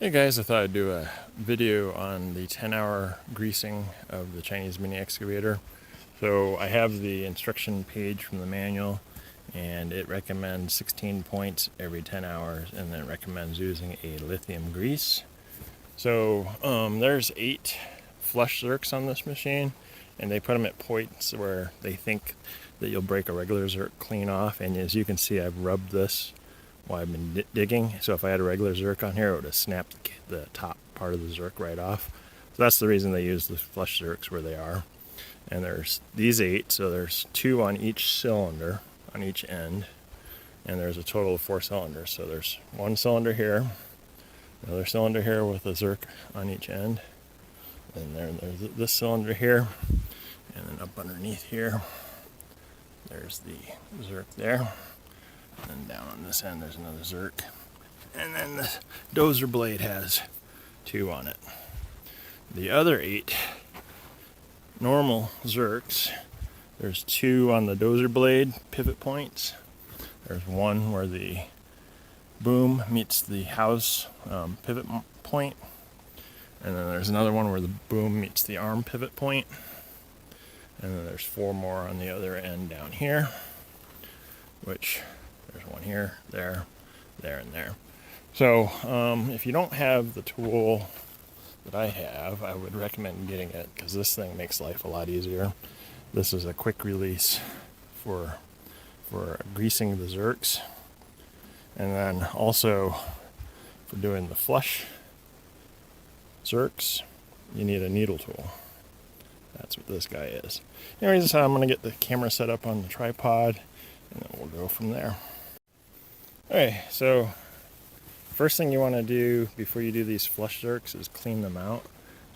Hey guys, I thought I'd do a video on the 10-hour greasing of the Chinese mini excavator. So I have the instruction page from the manual, and it recommends 16 points every 10 hours, and then it recommends using a lithium grease. So there's 8 flush zerks on this machine, and they put them at points where they think that you'll break a regular zerk clean off. And as you can see, I've rubbed this while I've been digging. So if I had a regular zerk on here, it would have snapped the top part of the zerk right off. So that's the reason they use the flush zerks where they are. And there's these 8, so there's 2 on each cylinder, on each end. And there's a total of 4 cylinders. So there's 1 cylinder here, another cylinder here with a zerk on each end. And there's this cylinder here, and then up underneath here, there's the zerk there. And down on this end there's another zerk. And then the dozer blade has 2 on it. The other 8 normal zerks, there's 2 on the dozer blade pivot points. There's 1 where the boom meets the house pivot point. And then there's another one where the boom meets the arm pivot point. And then there's 4 more on the other end down here, which there's 1 here, there, and there. So if you don't have the tool that I have, I would recommend getting it, because this thing makes life a lot easier. This is a quick release for greasing the zerks, and then also for doing the flush zerks, you need a needle tool. That's what this guy is. Anyways, I'm going to get the camera set up on the tripod, and then we'll go from there. Okay, so first thing you want to do before you do these flush zerks is clean them out.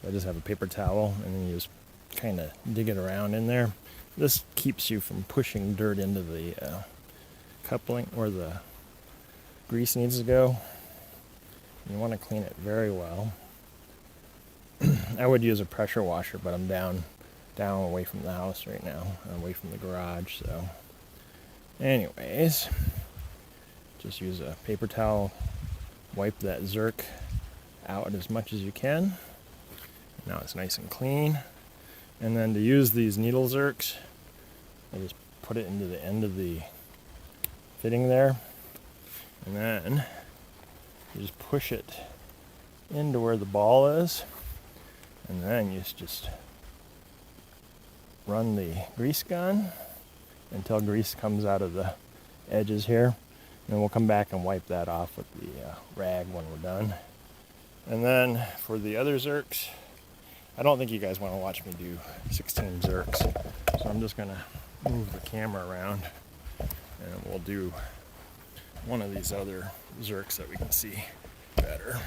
So I just have a paper towel, and then you just kind of dig it around in there. This keeps you from pushing dirt into the coupling where the grease needs to go. You want to clean it very well. I would use a pressure washer, but I'm down away from the house right now, away from the garage. So anyways, just use a paper towel, wipe that zerk out as much as you can. Now it's nice and clean. And then to use these needle zerks, I just put it into the end of the fitting there, and then you just push it into where the ball is, and then you just run the grease gun until grease comes out of the edges here. And then we'll come back and wipe that off with the rag when we're done. And then for the other zerks, I don't think you guys want to watch me do 16 zerks. So I'm just going to move the camera around, and we'll do one of these other zerks that we can see better.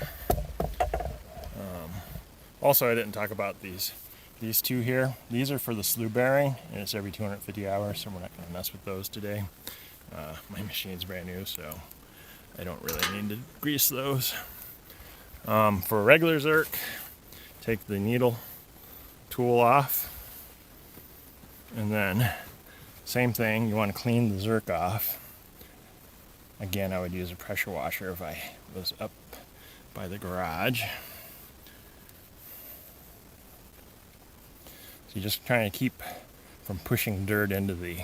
Also, I didn't talk about these 2 here. These are for the slew bearing, and it's every 250 hours, so we're not going to mess with those today. My machine's brand new, so I don't really need to grease those. For a regular zerk, take the needle tool off, and then same thing, you want to clean the zerk off. Again, I would use a pressure washer if I was up by the garage. So you're just trying to keep from pushing dirt into the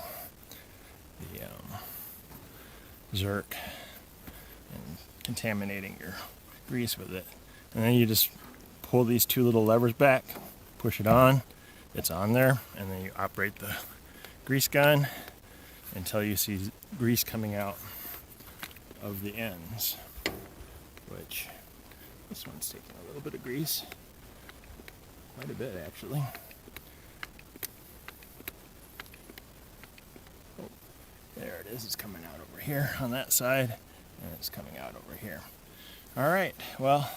zerk and contaminating your grease with it. And then you just pull these 2 little levers back, push it on, it's on there, and then you operate the grease gun until you see grease coming out of the ends, which this one's taking a little bit of grease, quite a bit actually. There it is, it's coming out over here on that side, and it's coming out over here. All right, well,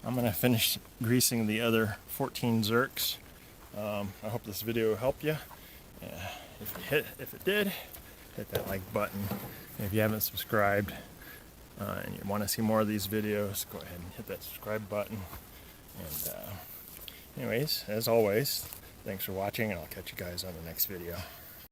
I'm gonna finish greasing the other 14 zerks. I hope this video helped you. If it did, hit that like button. And if you haven't subscribed and you want to see more of these videos, go ahead and hit that subscribe button. And anyways, as always, thanks for watching, and I'll catch you guys on the next video.